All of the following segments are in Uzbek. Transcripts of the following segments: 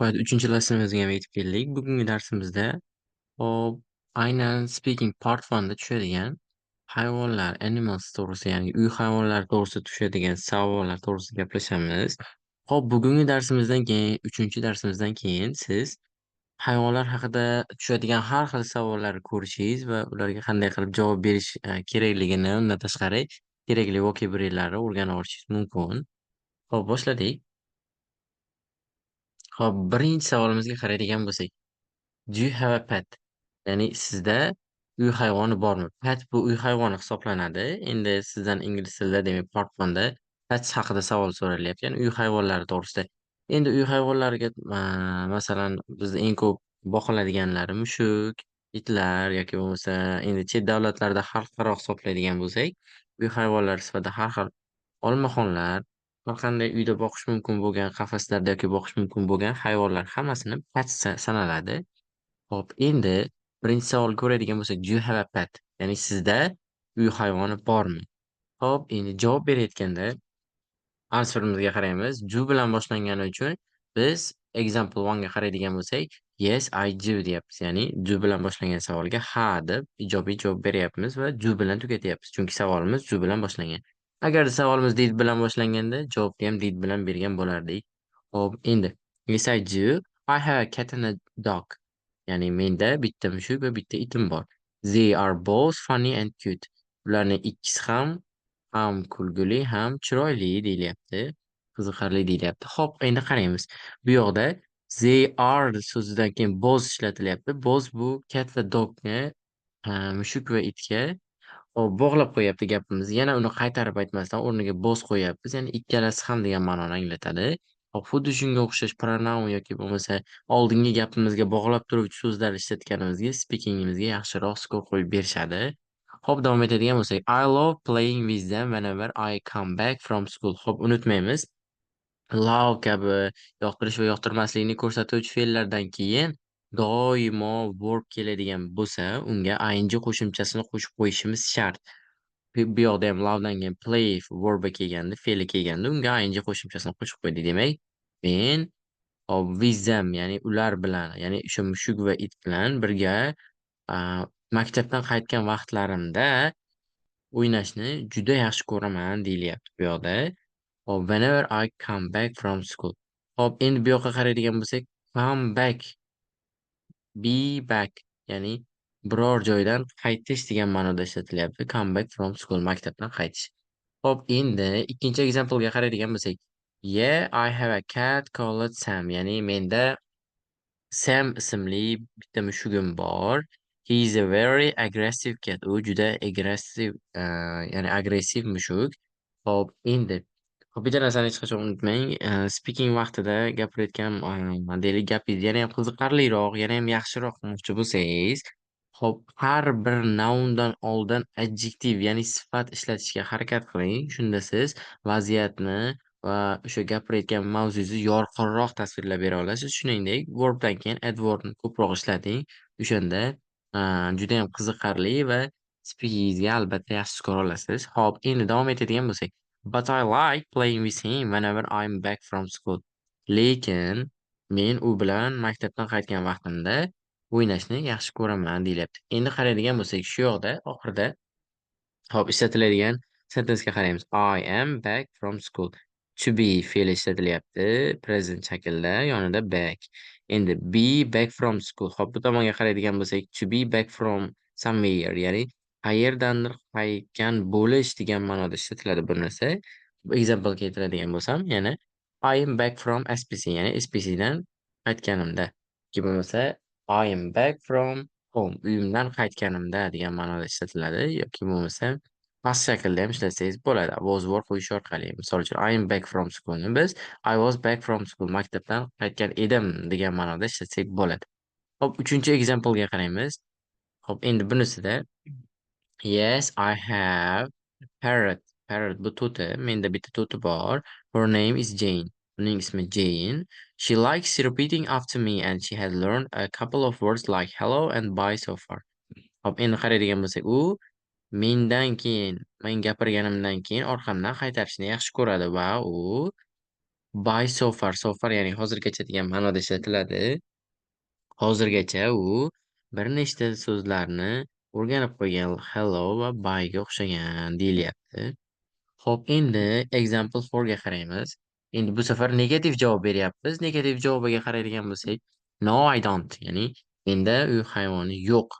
Nihoyat 3-dastimizga ham yetib keldik. Bugungi darsimizda hop, aynan Speaking Part 1 da tushadigan hayvonlar, animals to'g'risida, ya'ni uy hayvonlari to'g'risida tushadigan savollar to'g'risida gaplashamiz. Hop, bugungi darsimizdan keyin, 3-darsimizdan keyin siz hayvonlar haqida tushadigan har xil savollarni ko'rishingiz va ularga qanday qilib javob berish kerakligini, undan tashqari kerakli vocabulary'larni o'rganib olishingiz mumkin. Hop, boshladik. Hop, birinchi savolimizga qaraydigan bo'lsak. Do you have a pet? Ya'ni sizda uy hayvoni bormi? Pet bu uy hayvoni hisoblanadi. Endi sizdan ingliz tilida demak part 1 da pets haqida savol so'ralyapti. Ya'ni uy hayvonlari to'g'risida. Endi uy hayvonlariga masalan bizda eng ko'p boqiladiganlari mushuk, itlar yoki bo'lmasa endi chet davlatlarda xalqaro hisoblaydigan bo'lsak, uy hayvonlari sifatida har xil olmaxonlar, har qanday uyda boqish mumkin bo'lgan, qafaslarda yoki boqish mumkin bo'lgan hayvonlar hammasini pets sanaladi. Hop, endi birinchi savolga ko'radigan bo'lsak, do you have a pet? Ya'ni sizda uy hayvoni bormi? Hop, endi javob berayotganda answerimizga qaraymiz. Do bilan boshlangani uchun biz example 1 ga qaraydigan bo'lsak, yes, I do deyapmiz. Ya'ni do bilan boshlangan savolga ha deb ijobiy javob beryapmiz va do bilan tugatyapmiz. Chunki savolimiz do bilan boshlangan. Agar savolimiz did bilan boshlanganda javobni ham did bilan bergan bo'lardik. Hop, endi yes, I do. I have a cat and a dog. Ya'ni menda bitta mushuk va bitta itim bor. They are both funny and cute. Ularning ikkisi ham kulgili, ham chiroyli deyilyapti. Qiziqarli deyilyapti. Hop, endi qaraymiz. Bu yoqda they are so'zidan keyin both ishlatilyapti. Both bu cat va dogni mushuk va itga bog'lab qo'yyapti gapimizni. Yana uni qaytarib aytmasdan o'rniga both qo'yyapmiz. Ya'ni ikkalasi ham degan ma'noni anglatadi. Hop, xuddi shunga o'xshash pronoun yoki bo'lmasa oldingi gapimizga bog'lab turuvchi so'zlar ishlatganimizga speakingimizga yaxshiroq skor qo'yib berishadi. Hop, davom etadigan bo'lsak. I love playing with them whenever I come back from school. Hop, unutmaymiz. Love kabi yoqtirish va yoqtirmaslikni ko'rsatuvchi fe'llardan keyin doimo verb keladigan bo'lsa, unga ing qo'shimchasini qo'shib qo'yishimiz shart. Bu yoqda ham love'dan keyin play verbi kelganda, fe'li kelganda unga ing qo'shimchasini qo'shib qo'ydik. Demak, men with them, ya'ni ular bilan, ya'ni o'sha mushuk va it bilan birga a, maktabdan qaytgan vaqtlarimda o'ynashni juda yaxshi ko'raman deyilyapti bu yoqda. Hop, whenever I come back from school. Hop, endi bu yoqqa qaraydigan bo'lsak, come back, be back, ya'ni biror joydan qaytish degan ma'noda ishlatilyapti. Come back from school, maktabdan qaytish. Hop, endi ikkinchi example'ga qaraydigan bo'lsak, yeah, I have a cat called Sam. Ya'ni menda Sam ismli bitta mushugim bor. He is a very aggressive cat. U juda aggressive, ya'ni agressiv mushuk. Hop, endi bitta narsani hech qachon unutmang. Speaking vaqtida gapirayotgan deylik gapingiz yanayam qiziqarliroq, yanayam yaxshiroq qilmoqchi bo'lsangiz, hop, har bir noundan oldin adjektiv, ya'ni sifat ishlatishga harakat qiling. Shunda siz vaziyatni va o'sha gapirayotgan mavzusiz yorqinroq tasvirlab bera olasiz. Shuningdek, verbdan keyin adverbni ko'proq ishlating. O'shanda judayam qiziqarli va speakingizga albatta yaxshi skor olasiz. Hop, endi davom etadigan bo'lsak. But I like playing with him whenever I'm back from school. Lekin men u bilan maktabdan qaytgan vaqtimda o'ynashni yaxshi ko'raman deyilyapti. Endi qaraydigan bo'lsak, shu yoqda oxirida hop, ishlatiladigan sentence'ga qaraymiz. I am back from school. To be fe'li ishlatilyapti present shaklda, yonida back. Endi be back from school. Hop, bu tomonga qaraydigan bo'lsak, to be back from somewhere, ya'ni qayerdandir qaytgan bo'lish degan ma'noda ishlatiladi bu narsa. Example keltiradigan bo'lsam, yana I am back from SPC, ya'ni SPC dan qaytganimda. Yoki bo'lmasa I am back from home, uyimdan qaytganimda degan ma'noda ishlatiladi. Yoki bo'lmasa past shaklda ham ishlatsangiz bo'ladi. Was were qo'yish orqali. Misol uchun I am back from school ni biz I was back from school, maktabdan qaytgan edim degan ma'noda ishlatsak bo'ladi. Hop, 3-example ga qaraymiz. Hop, endi bunisida yes, I have a parrot. Parrot bu to'ti. Menda bitta to'ti bor. Her name is Jane. Uning ismi Jane. She likes repeating after me and she has learned a couple of words like hello and bye so far. Hop, endi qaraydigan bo'lsak, u mendan keyin, men gapirganimdan keyin orqamdan qaytarishni yaxshi ko'radi va u By so far ya'ni hozirgacha degan ma'noda ishlatiladi. Hozirgacha u bir nechta so'zlarni o'rganib qo'ygan hello va byga o'xshagan deyilyapti. Xo'p, endi example 4 ga qaraymiz. Endi bu safar negativ javob beryapmiz. Negativ javobiga qaraydigan bo'lsak, no I don't, ya'ni menda uy hayvoni yo'q.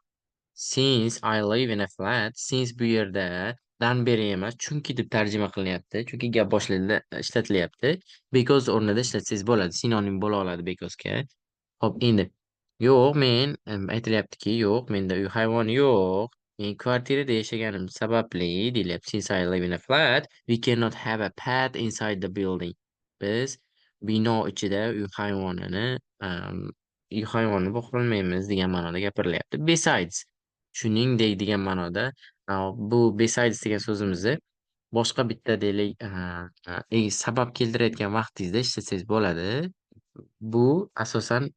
Since I live in a flat, since bu yerda dan beri emas, chunki deb tarjima qilinyapti. Chunki gap boshida ishlatilyapti. Because o'rnida ishlatsangiz bo'ladi. Sinonim bo'la oladi because'ga. Xo'p, endi yo'q, men aytilyaptiki, yo'q, menda uy hayvoni yo'q. Men kvartirada yashaganim sababli deyilyapti. Since I live in a flat, we cannot have a pet inside the building. Biz bino ichida uy hayvonini boqolmaymiz degan ma'noda gapirilyapti. Besides, shuningdek degan ma'noda bu besides degan so'zimizni boshqa bitta deylik sabab keltirayotgan vaqtingizda ishlatsangiz bo'ladi. Bu asosan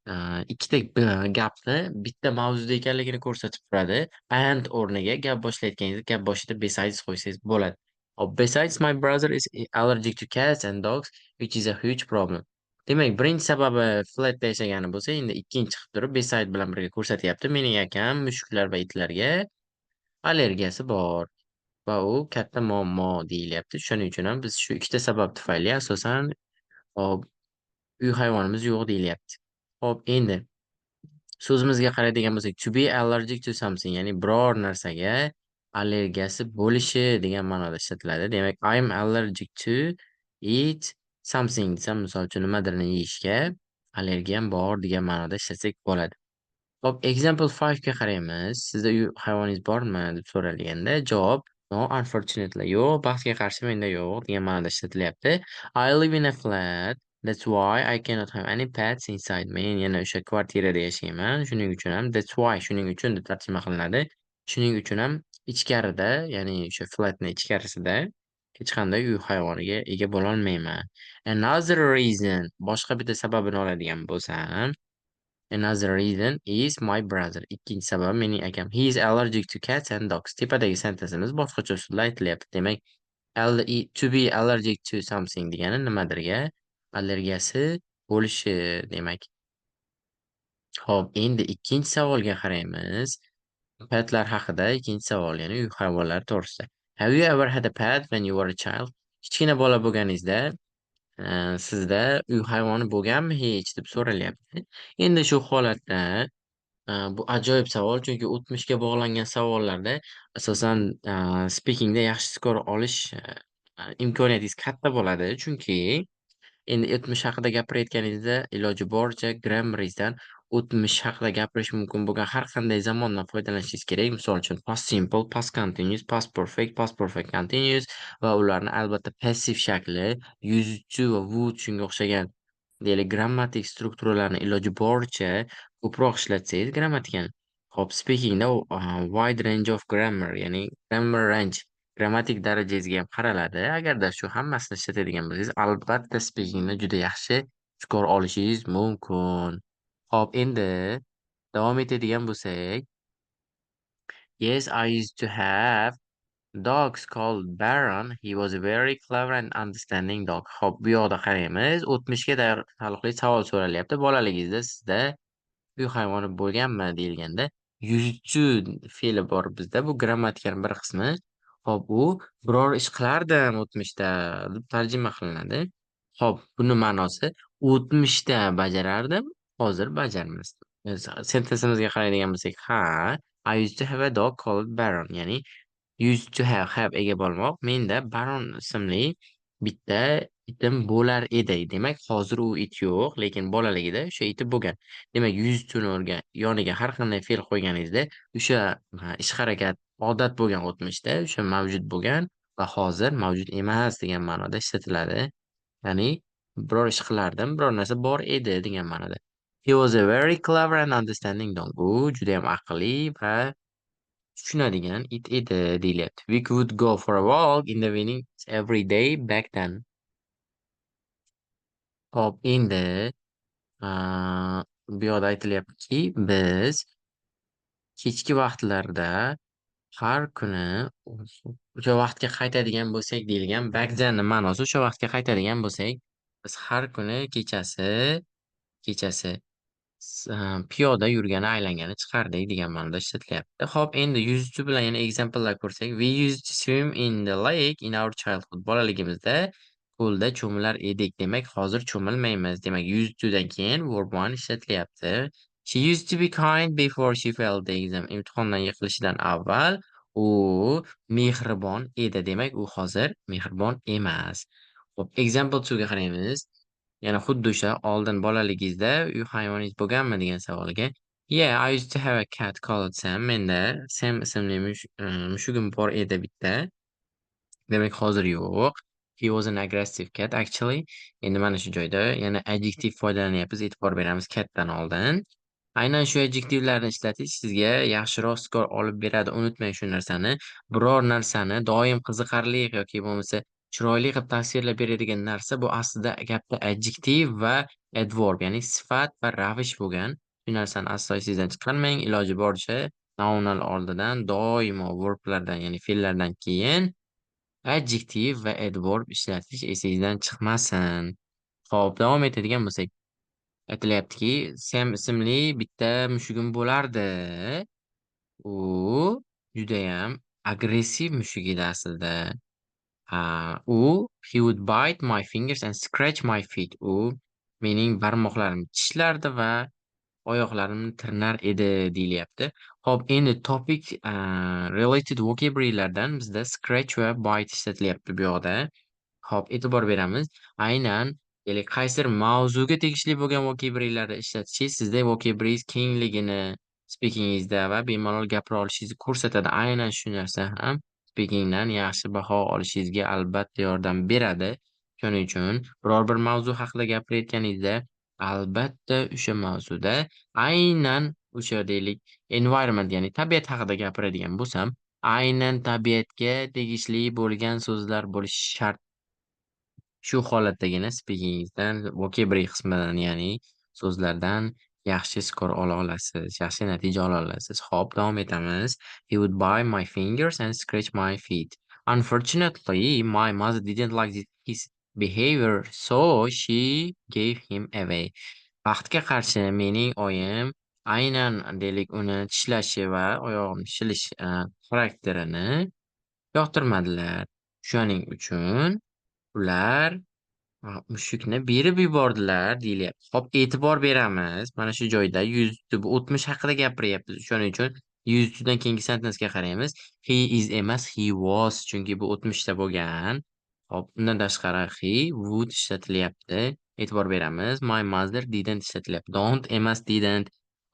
ikkita gapni bitta mavzuda ekanligini ko'rsatib turadi. And o'rniga gap boshlayotganingizda gap boshida besides qo'ysangiz bo'ladi. Hop, besides my brother is allergic to cats and dogs, which is a huge problem. Demak, birinchi sababi flatda yashagani bo'lsa, endi ikkinchi chiqib turib beside bilan birga ko'rsatyapti. Mening akam mushuklar va itlarga allergiyasi bor va u katta muammo deyilyapti. Shuning uchun ham biz shu ikkita sabab tufayli asosan hop, uy hayvonimiz yo'q deyilyapti. Hop, endi so'zimizga qaraydigan bo'lsak, to be allergic to something, ya'ni biror narsaga allergiyasi bo'lishi degan ma'noda ishlatiladi. Demak, I'm allergic to eat something desam, misol uchun nimadirni yeyishga allergiyam bor degan ma'noda ishlatsak bo'ladi. Hop, example 5 ga qaraymiz. Sizda uy hayvoningiz bormi deb so'ralganda javob no, unfortunately yo'q, baxtga qarshi menda yo'q degan ma'noda ishlatilyapti. I live in a flat. That's why I cannot have any pets inside. Men yana o'sha kvartirada yashayman. Shuning uchun ham that's why, shuning uchun deb tarjima qilinadi. Shuning uchun ham ichkarida, ya'ni o'sha flatni ichkarisida hech qanday uy hayvoniga ega bo'lolmayman. Another reason, boshqa bitta sababini oladigan bo'lsam, another reason is my brother. Ikkinchi sabab mening akam. He is allergic to cats and dogs. Tepadagi sentenceimiz boshqacha usulda aytilyapti. Demak, to be allergic to something degani nimadirga allergiyasi bo'lishi demak. Xo'p, endi ikkinchi savolga qaraymiz. Petlar haqida ikkinchi savol, ya'ni uy hayvonlari to'g'risida. Have you ever had a pet when you were a child? Kichkina bola bo'lganingizda sizda uy hayvoni bo'lganmi hech deb so'ralyapti. Endi shu holatda bu ajoyib savol, chunki o'tmishga bog'langan savollarda asosan speakingda yaxshi skor olish imkoniyatingiz katta bo'ladi. Chunki endi o'tmish haqida gapirayotganingizda iloji boricha grammaringizdan o'tmish haqida gapirish mumkin bo'lgan har qanday zamondan foydalanishingiz kerak. Misol uchun past simple, past continuous, past perfect continuous va ularni albatta passiv shakli, used to va would shunga o'xshagan deylik grammatik strukturalarni iloji boricha ko'proq ishlatsangiz grammatikani. Hop, speakingda wide range of grammar, ya'ni grammar range, grammatik darajangizga ham qaraladi. Agarda shu hammasini ishlatadigan bo'lsangiz, albatta speakingda juda yaxshi skor olishingiz mumkin. Hop, endi davom etadigan bo'lsak, yes, I used to have dogs called Baron. He was a very clever and understanding dog. Hop, bu yoqda qaraymiz. O'tmishga taalluqli savol so'ralyapti. Bolaligingizda sizda uy hayvoni bo'lganmi deyilganda, yuzuvchi fe'li bor bizda. Bu grammatikani bir qismi. Hop, u biror ish qilardim o'tmishda deb tarjima qilinadi. Hop, buni ma'nosi o'tmishda bajarardim, hozir bajarmasdim. Sentensimizga qaraydigan bo'lsak, ha, I used to have a dog called Baron, ya'ni used to have ega bo'lmoq. Menda Baron ismli bitta itim bo'lar edi. Demak, hozir u it yo'q, lekin bolaligida o'sha iti bo'lgan. Demak, used to yoniga har qanday fe'l qo'yganingizda o'sha ish harakat odat bo'lgan o'tmishda o'sha mavjud bo'lgan va hozir mavjud emas degan ma'noda ishlatiladi. Ya'ni biror ish qilardim, biror narsa bor edi degan ma'noda. He was a very clever and understanding dog. U juda ham aqlli va tushunadigan it edi deyilyapti. We could go for a walk in the evening every day back then. Hop, endi bu yoqda aytilyaptiki, biz kechki vaqtlarda har kuni o'sha vaqtga qaytadigan bo'lsak deyilgan. Back thenni ma'nosi o'sha vaqtga qaytadigan bo'lsak. Biz har kuni kechasi piyoda yurgani, aylangani chiqardik degan ma'noda ishlatilyapti. Xo'p, endi yuzuvchi bilan yana example'lar ko'rsak, we used to swim in the lake in our childhood. Bolaligimizda ko'lda cho'milar edik. Demak, hozir cho'milmaymiz. Demak, used to'dan keyin verb one ishlatilyapti. She used to be kind before she failed the exam. Imtihondan yiqilishidan avval u mehribon edi. Demak, u hozir mehribon emas. Xo'p, example 2 ga qaraymiz. Yana xuddi o'sha oldin bolaligingizda uy hayoningiz bo'lganmi degan savolga Yeah, I used to have a cat called Sam. Menda Sam ismli mushugim bor edi bitta. Demak, hozir yo'q. He was an aggressive cat actually. Endi mana shu joyda yana adjektiv foydalanyapmiz. E'tibor beramiz catdan oldin. Aynan shu adjektivlarni ishlatish sizga yaxshiroq skor olib beradi. Unutmang shu narsani. Biror narsani doim qiziqarli yoki bo'lmasa chiroyli qilib tasvirlab beradigan narsa bu aslida gapda adjektiv va adverb, ya'ni sifat va ravish bo'lgan. Shu narsani aslo esingizdan chiqarmang. Iloji boricha nounlar oldidan doimo verblardan, ya'ni fe'llardan keyin adjektiv va adverb ishlatish esingizdan chiqmasin. Xo'p, davom etadigan bo'lsak, aytilyaptiki, Sam ismli bitta mushugim bo'lardi. U judayam agressiv mushuk edi aslida. He would bite my fingers and scratch my feet. U mening barmoqlarimni tishlardi va oyoqlarimni tirnar edi deyilyapti. Xo'p, endi topic related vocabulary'lardan bizda scratch va bite ishlatilyapti bu yoqda. Xo'p, e'tibor beramiz. Aynan qaysidir mavzuga tegishli bo'lgan vocabulary'larni ishlatishingiz sizda vocabulary'ingiz kengligini speaking'izda va bemalol gapira olishingizni ko'rsatadi. Aynan shu narsa ham speakingdan yaxshi baho olishingizga albatta yordam beradi. Shuning uchun biror bir mavzu haqida gapirayotganingizda albatta o'sha mavzuda aynan o'sha deylik environment, ya'ni tabiat haqida gapiradigan bo'lsam, aynan tabiatga tegishli bo'lgan so'zlar bo'lishi shart. Shu holatdagina speakingizdan vocabulary qismidan, ya'ni so'zlardan yaxshi skor ola olasiz, yaxshi natija ola olasiz. Xo'p, davom etamiz. He would bite my fingers and scratch my feet. Unfortunately, my mother didn't like his behavior, so she gave him away. Baxtga qarshi mening oyim aynan deylik uni tishlashi va oyog'imni shilish xarakterini yoqtirmadilar. Shuning uchun ular mushukni berib yubordilar deyilyapti. Xo'p, e'tibor beramiz. Mana shu joyda yuzdi bu o'tmish haqida gapiryapmiz. Shuning uchun yuzdan keyingi sentensiga qaraymiz. He is emas, he was. Chunki bu o'tmishda bo'lgan. Xo'p, undan tashqari he, would ishlatilyapti. E'tibor beramiz. My mother didn't ishlatilyapti. Don't emas, didn't.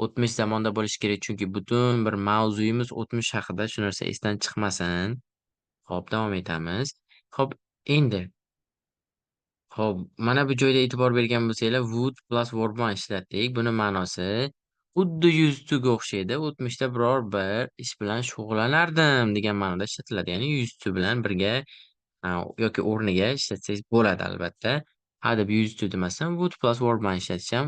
O'tmish zamonda bo'lishi kerak. Chunki butun bir mavzuyimiz o'tmish haqida. Shu narsa esdan chiqmasin. Xo'p, davom etamiz. Xo'p, endi Xo'p, mana bu joyda e'tibor bergan bo'lsanglar, would plus verb bilan ishlatdik. Buni ma'nosi xuddi used to'ga o'xshaydi. O'tmishda biror bir ish bilan shug'ullanardim degan ma'noda ishlatiladi. Ya'ni used to bilan birga yoki o'rniga ishlatsangiz bo'ladi albatta. Hadeb used to demasam, would plus verb bilan ishlatisham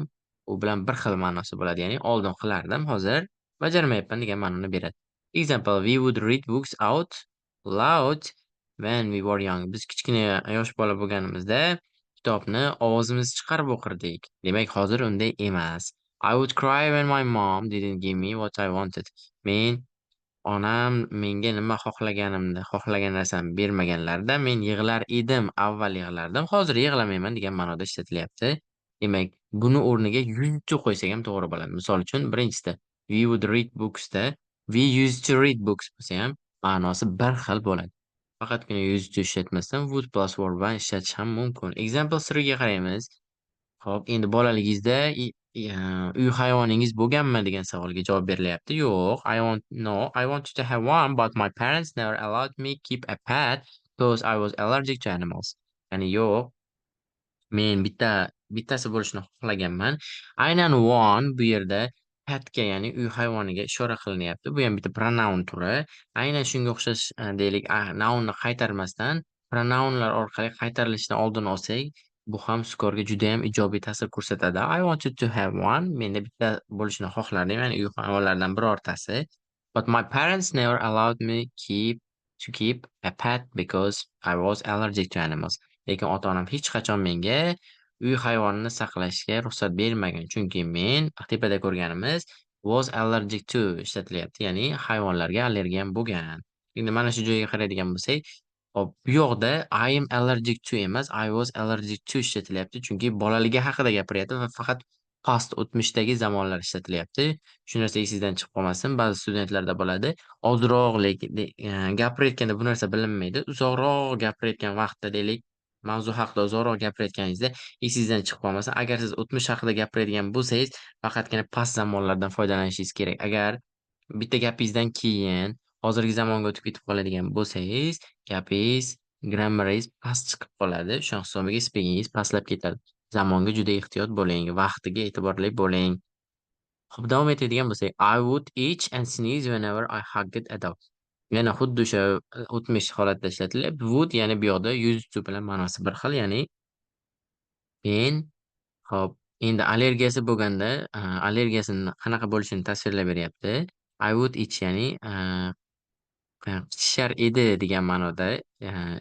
u bilan bir xil ma'nosi bo'ladi. Ya'ni oldin qilardim, hozir bajarmayapman degan ma'noni beradi. Example: we would read books out loud when we were young. Biz kichkina yosh bola bo'lganimizda kitobni ovozimiz chiqarib o'qirdik. Demak, hozir unday emas. I would cry when my mom didn't give me what I wanted. Onam menga nima xohlagan narsamni bermaganlarida men yig'lar edim. Avval yig'lardim, hozir yig'lamayman degan ma'noda ishlatilyapti. Demak, buni o'rniga used to qo'ysak ham to'g'ri bo'ladi. Misol uchun, birinchisida we would read books da we used to read books bo'lsa ham ma'nosi bir xil bo'ladi. Faqatgina used to ishlatmasdan would plus verb bilan ishlatish ham mumkin. Example 3 ga qaraymiz. Xo'p, endi bolaligingizda uy hayoningiz bo'lganmi degan savolga javob berilyapti. Yo'q, I wanted to have one, but my parents never allowed me keep a pet because I was allergic to animals. Ya'ni yo'q, men bittasi bo'lishini xohlaganman. Aynan one bu yerda petga, ya'ni uy hayvoniga ishora qilinyapti. Bu ham bitta pronoun turi. Aynan shunga o'xshash deylik nounni qaytarmasdan pronounlar orqali qaytarilishini oldini olsak, bu ham skorga juda ham ijobiy ta'sir ko'rsatadi. I wanted to have one. Menda bitta bo'lishini xohlardim, ya'ni uy hayvonlaridan birortasi. But my parents never allowed me to keep a pet because I was allergic to animals. Lekin ota-onam hech qachon menga uy hayvonini saqlashga ruxsat bermagan. Chunki men tepada ko'rganimiz was allergic to ishlatilyapti, ya'ni hayvonlarga allergiyan bo'lgan. Endi mana shu joyga qaraydigan bo'lsak, hop, bu yoqda I am allergic to emas, I was allergic to ishlatilyapti. Chunki bolaligi haqida gapiryapti va faqat past o'tmishdagi zamonlar ishlatilyapti. Shu narsa esingizdan chiqib qolmasin. Ba'zi studentlarda bo'ladi. Ozroq gapirayotganda bu narsa bilinmaydi. Uzoqroq gapirayotgan vaqtda deylik, mavzu haqida uzoqroq gapirayotganingizda esingizdan chiqib qolmasin. Agar siz o'tmish haqida gapiradigan bo'lsangiz, faqatgina past zamonlardan foydalanishingiz kerak. Agar bitta gapingizdan keyin hozirgi zamonga o'tib ketib qoladigan bo'lsangiz, gapingiz, grammaringiz past chiqib qoladi. Shu hisobiga speakingiz pastlab ketadi. Zamonga juda ehtiyot bo'ling, vaqtiga e'tiborli bo'ling. Xo'p, davom etadigan bo'lsak, I would itch and sneeze whenever I hugged a dog. Yana xuddi o'sha o'tmish holatda ishlatilyapti. Would ya'ni bu yoqda yuz bilan ma'nosi bir xil, ya'ni men hop, endi allergiyasi bo'lganda, allergiyasini qanaqa bo'lishini tasvirlab beryapti. I would itch ya'ni qichisar edi degan ma'noda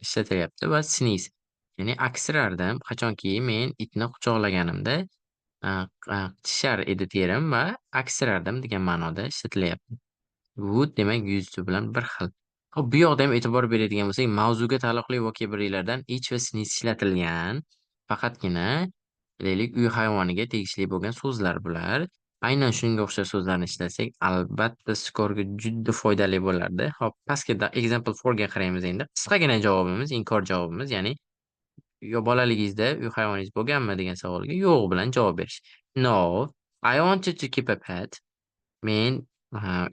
ishlatilyapti va sneeze ya'ni aksirardim qachonki men itni quchoqlaganimda qichisar edi terim va aksirardim degan ma'noda ishlatilyapti. Would demak yuzi bilan bir xil. Hop, bu yoqda ham e'tibor beradigan bo'lsak, mavzuga taalluqli vokabulyalardan each va sneeze ishlatilgan. Faqatgina deylik uy hayvoniga tegishli bo'lgan so'zlar bular. Aynan shunga o'xshash so'zlarni ishlasak, albatta skorga juda foydali bo'lardi. Hop, pastga example 4 ga qaraymiz endi. Qisqagina javobimiz, inkor javobimiz, ya'ni bolaligingizda uy hayvoningiz bo'lganmi degan savolga yo'q bilan javob berish. No, I wanted to keep a pet. Men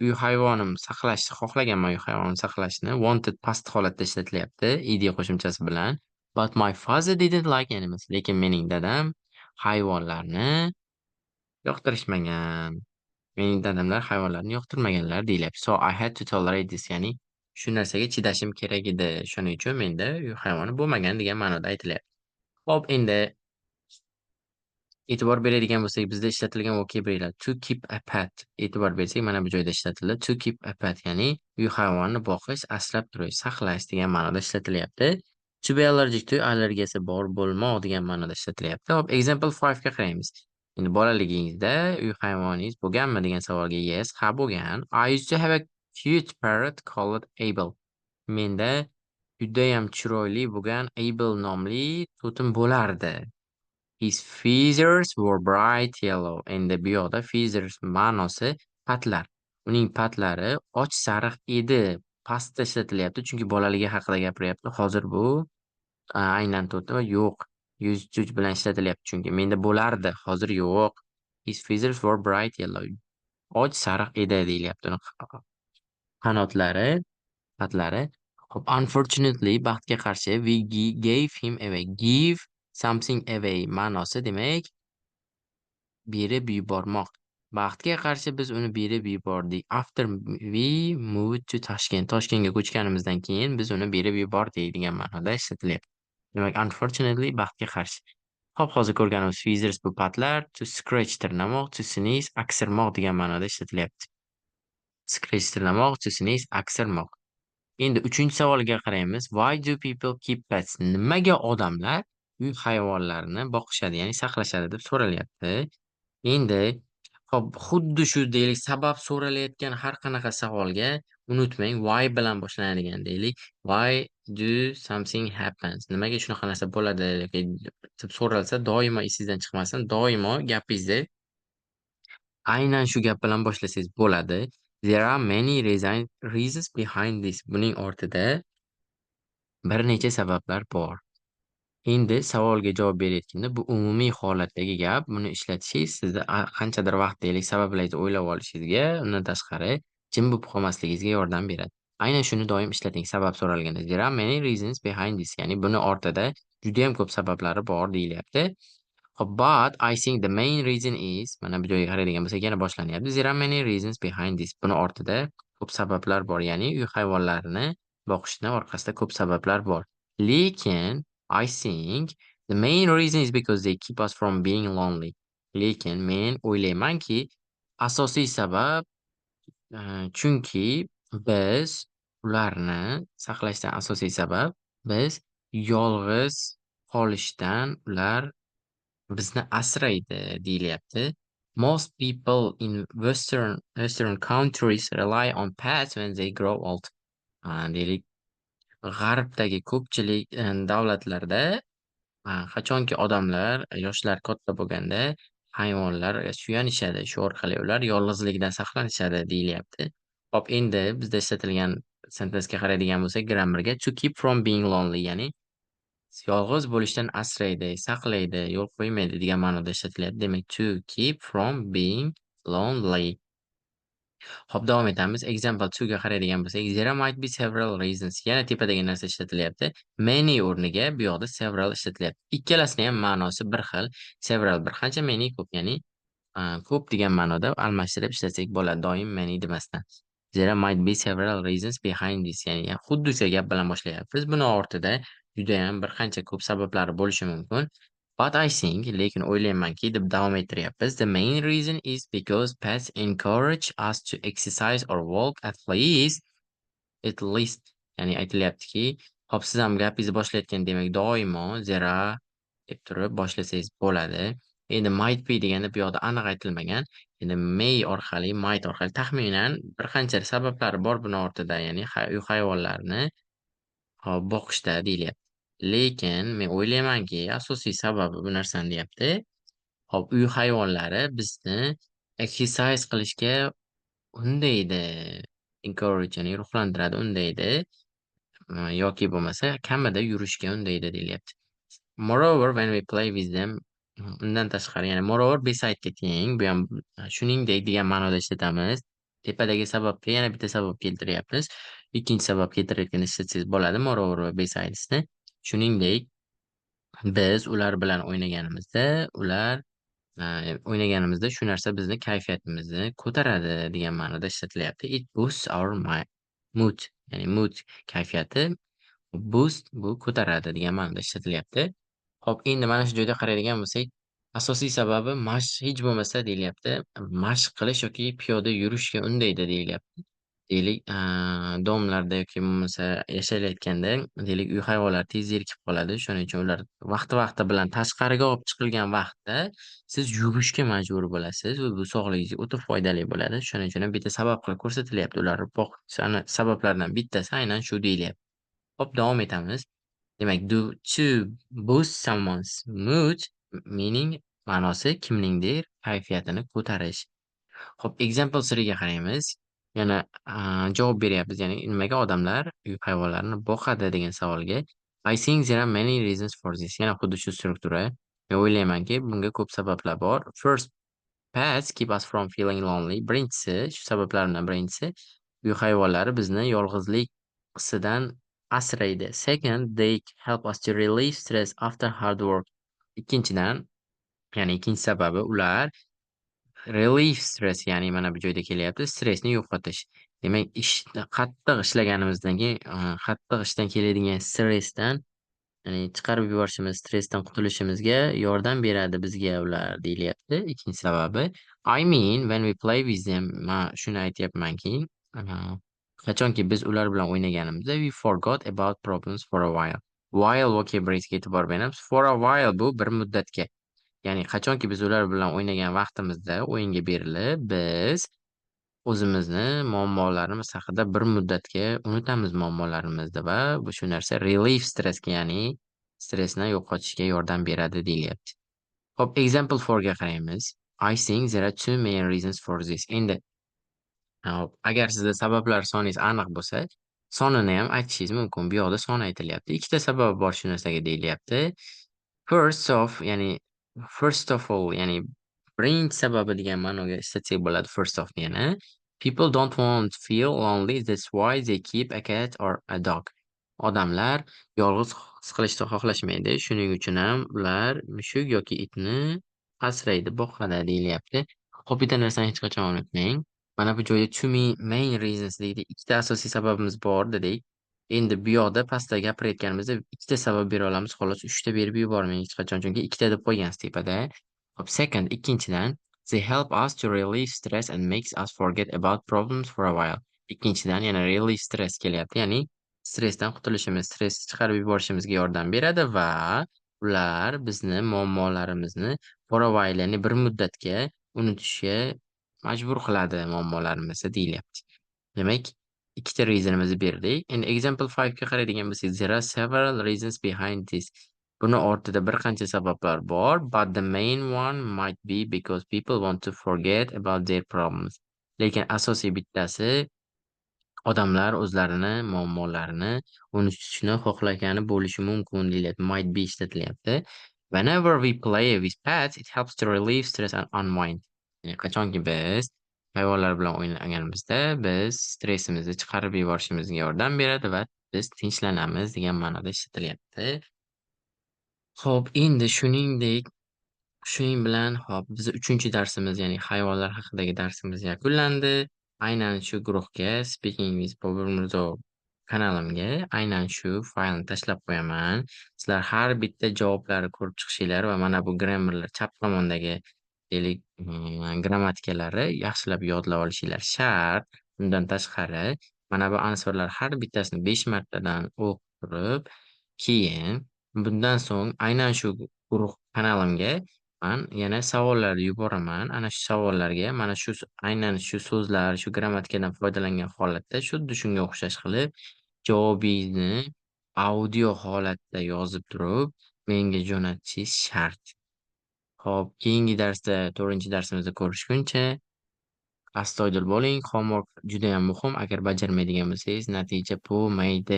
uy hayvonim saqlashni xohlaganman, uy hayvonimni saqlashni. Wanted past holatda ishlatilyapti ed qo'shimchasi bilan. But my father didn't like animals. Lekin mening dadam hayvonlarni yoqtirishmagan. Mening dadamlar hayvonlarni yoqtirmaganlar deyilyapti. So I had to tolerate this, ya'ni shu narsaga chidashim kerak edi. Shuning uchun menda uy hayvoni bo'lmagan degan ma'noda aytilyapti. Hop, endi e'tibor beradigan bo'lsak, bizda ishlatilgan vokabulyalar to keep a pet. E'tibor bersak, mana bu joyda ishlatildi. To keep a pet, ya'ni uy hayvonini boqish, asrab turish, saqlash degan ma'noda ishlatilyapti. To be allergic to allergiyasi bor bo'lmoq degan ma'noda ishlatilyapti. Hop, example 5 ga qaraymiz. Endi bolaligingizda uy hayvoningiz bo'lganmi degan savolga yes, ha bo'lgan. I used to have a cute parrot called Abel. Menda judayam chiroyli bo'lgan Abel nomli to'tim bo'lardi. His feathers were bright yellow. Endi bu yoqda feathers ma'nosi patlar. Uning patlari och sariq edi. Pastda ishlatilyapti, chunki bolaligi haqida gapiryapti. Hozir bu aynan to'ti va yo'q. Yuz juj bilan ishlatilyapti, chunki menda bo'lardi, hozir yo'q. His feathers were bright yellow. Och sariq edi deyilyapti uni qanotlari, patlari. Hop, unfortunately, baxtga qarshi, we gave him away. Give something away ma'nosi demak berib yubormoq. Baxtga qarshi biz uni berib yubordik. After we moved to Toshkent. Toshkentga ko'chganimizdan keyin biz uni berib yubordik degan ma'noda ishlatilyapti. Demak, unfortunately baxtga qarshi. Hop, hozir ko'rganimiz feathers bu patlar, to scratch tirnamoq, to sneeze aksirmoq degan ma'noda ishlatilyapti. Scratch tirnamoq, to sneeze aksirmoq. Endi 3-savolga qaraymiz. Why do people keep pets? Nimaga odamlar uy hayvonlarini boqishadi, ya'ni saqlashadi deb so'ralyapti. Endi hop, xuddi shu deylik sabab so'ralayotgan har qanaqa savolga unutmang why bilan boshlanadigan deylik. Why do something happens? Nimaga shunaqa narsa bo'ladi deb so'ralsa, doimo esingizdan chiqmasin. Doimo gapingizda aynan shu gap bilan boshlasangiz bo'ladi. There are many reasons behind this. Buning ortida bir necha sabablar bor. Endi savolga javob berayotganda bu umumiy holatdagi gap. Buni ishlatishingiz sizda qanchadir vaqt deylik sabablarni o'ylab olishingizga, undan tashqari jim bo'lib qolmasligingizga yordam beradi. Aynan shuni doim ishlating sabab so'ralganda. There are many reasons behind this. Ya'ni buni ortida juda ham ko'p sabablari bor deyilyapti. Hop, but I think the main reason is, mana bu joyga qaraydigan bo'lsak yana boshlanyapti. There are many reasons behind this. Buni ortida ko'p sabablar bor. Ya'ni uy hayvonlarini boqishni orqasida ko'p sabablar bor. Lekin I think the main reason is because they keep us from being lonely. Lekin men o'ylaymanki asosiy sabab chunki biz ularni saqlashdan asosiy sabab biz yolg'iz qolishdan ular bizni asraydi deyilyapti. Most people in Western countries rely on pets when they grow old. Deylik, g'arbdagi ko'pchilik davlatlarda qachonki odamlar, yoshlar katta bo'lganda hayvonlarga suyanishadi. Shu orqali ular yolg'izlikdan saqlanishadi deyilyapti. Hop, endi bizda ishlatilgan sentensiga qaraydigan bo'lsak, grammarga to keep from being lonely, ya'ni yolg'iz bo'lishdan asraydi, saqlaydi, yo'l qo'ymaydi degan ma'noda ishlatilyapti. Demak, to keep from being lonely. Hop, davom etamiz. Example 2 ga qaraydigan bo'lsak, there might be several reasons. Yana tepadagi narsa ishlatilyapti. Many o'rniga bu yoqda several ishlatilyapti. Ikkalasini ham ma'nosi bir xil. Several bir qancha, many ko'p, ya'ni ko'p degan ma'noda almashtirib ishlatsak bo'ladi, doim many demasdan. There might be several reasons behind this. Ya'ni xuddi o'sha gap bilan boshlayapmiz. Buni ortida judayam bir qancha ko'p sabablari bo'lishi mumkin. But I think, lekin o'ylaymanki, deb davom ettiryapmiz. The main reason is because pets encourage us to exercise or walk at least, ya'ni aytilyaptiki, hop, siz ham gapingizni boshlayotgan, demak doimo zera deb turib boshlasangiz bo'ladi. Endi might be deganda bu yoqda aniq aytilmagan. Endi may orqali, might orqali taxminan bir qancha sabablari bor buni ortida, ya'ni uy hayvonlarini hop boqishda deyilyapti. Lekin men o'ylaymanki, asosiy sababi bu narsani deyapti. Hop, uy hayvonlari bizni exercise qilishga undaydi. Encourage, ya'ni ruhlantiradi, undaydi. Yoki bo'lmasa kamida yurishga undaydi deyilyapti. Moreover, when we play with them, undan tashqari, ya'ni moreover beside'ga teng, bu ham shuningdek degan ma'noda ishlatamiz. Tepadagi sababga yana bitta sabab keltiryapmiz. Ikkinchi sabab keltirayotgan ishlatsangiz bo'ladi, moreover va besides ni. Shuningdek, biz ular bilan o'ynaganimizda shu narsa bizni kayfiyatimizni ko'taradi degan ma'noda ishlatilyapti. It boosts our mood, ya'ni mood kayfiyati. Boost bu ko'taradi degan ma'noda ishlatilyapti. Hop, endi mana shu joyda qaraydigan bo'lsak, asosiy sababi hech bo'lmasa deyilyapti, mashq qilish yoki piyoda yurishga undaydi deyilyapti. Deylik, domlarda yoki bo'lmasa yashayotganda, deylik, uy hayvonlari tez zerikib qoladi. Shuning uchun ular vaqti bilan tashqariga olib chiqilgan vaqtda siz yurishga majbur bo'lasiz va bu sog'lig'ingizga o'ta foydali bo'ladi. Shuning uchun ham bitta sabab qilib ko'rsatilyapti. Ular sabablaridan bittasi aynan shu deyilyapti. Hop, davom etamiz. Demak, to boost someone's mood, meaning ma'nosi kimningdir kayfiyatini ko'tarish. Hop, example 3 ga qaraymiz. Yana javob beryapmiz. Ya'ni nimaga odamlar uy hayvonlarini boqadi degan savolga. I think there are many reasons for this. Yana xuddi shu struktura. Men o'ylaymanki, bunga ko'p sabablar bor. First, pets keep us from feeling lonely. Birinchisi, shu sabablardan birinchisi, uy hayvonlari bizni yolg'izlik hissidan asraydi. Second, they help us to relieve stress after hard work. Ikkinchidan, ya'ni ikkinchi sababi, ular relief stress, ya'ni mana bu joyda kelyapti, stressni yo'qotish. Demak, qattiq ishlaganimizdan keyin, qattiq ishdan keladigan stressdan, ya'ni chiqarib yuborishimiz, stressdan qutulishimizga yordam beradi bizga ular deyilyapti. Ikkinchi sababi. I mean, when we play with them, man shuni aytyapmanki, qachonki biz ular bilan o'ynaganimizda, we forgot about problems for a while. While vocabulariga e'tibor beramiz. For a while bu bir muddatga. Ya'ni qachonki biz ular bilan o'ynagan vaqtimizda o'yinga berilib, biz o'zimizni muammolarimiz haqida bir muddatga unutamiz muammolarimizni va bu shu narsa relief stressga, ya'ni stressni yo'qotishga yordam beradi deyilyapti. Hop, example 4 ga qaraymiz. I think there are two main reasons for this. Endi agar sizda sabablar soningiz aniq bo'lsa, sonini ham aytishingiz mumkin. Bu yoqda son aytilyapti. Ikkita sabab bor shu narsaga deyilyapti. Ya'ni first of all, ya'ni birinchi sababi degan ma'noga ishlatsak bo'ladi first of yana. People don't want to feel lonely, that's why they keep a cat or a dog. Odamlar yolg'iz his qilishni xohlashmaydi. Shuning uchun ham ular mushuk yoki itni asraydi, boqadi deyilyapti. Xo'p, bitta narsani hech qachon unutmang. Mana bu joyda two main reasons deydi. Ikkita asosiy sababimiz bor dedik. Endi bu yoqda pastda gapirayotganimizda ikkita sabab bera olamiz. Xolos, 3 ta berib yubormang hech qachon, chunki ikkita deb qo'ygansiz tepada. Hop, second, ikkinchidan, they help us to relieve stress and makes us forget about problems for a while. Ikkinchidan yana relieve stress kelyapti, ya'ni stressdan qutulishimiz, stress chiqarib yuborishimizga yordam beradi va ular bizni muammolarimizni ya'ni bir muddatga unutishga majbur qiladi muammolarimizni deyilyapti. Demak, ikkita reasonimizni berdik. Endi example 5 ga qaraydigan bo'lsak, there are several reasons behind this. Buni ortida bir qancha sabablar bor, but the main one might be because people want to forget about their problems. Lekin asosiy bittasi odamlar o'zlarini muammolarini unutishni xohlagani bo'lishi mumkin deyilyapti. Might be ishlatilyapti. Whenever we play with pets, it helps to relieve stress and unwind. Ya'ni qachonki biz hayvonlar bilan o'ynaganimizda, biz stressimizni chiqarib yuborishimizga yordam beradi va biz tinchlanamiz degan ma'noda ishlatilyapti. Xo'p, endi shuning bilan hop, bizni 3-darsimiz, ya'ni hayvonlar haqidagi darsimiz yakunlandi. Aynan shu guruhga Speaking with Bobur Mirzo kanalimga aynan shu faylni tashlab qo'yaman. Sizlar har bitta javoblarni ko'rib chiqishinglar va mana bu grammarlar chap tomondagi deylik, grammatikalari yaxshilab yodlab olishinglar shart. Undan tashqari, mana bu answerlar har bittasini 5 martadan o'qib turib, keyin bundan so'ng aynan shu guruh kanalimga yana savollar yuboraman. Ana shu savollarga mana shu aynan shu so'zlar, shu grammatikadan foydalangan holatda xuddi shunga o'xshash qilib javobingizni audio holatda yozib turib menga jo'natishingiz shart. Xo'p, keyingi darsda, 4-darsimizda ko'rishguncha astoydil bo'ling. Homework judayam muhim. Agar bajarmaydigan bo'lsangiz natija bo'lmaydi.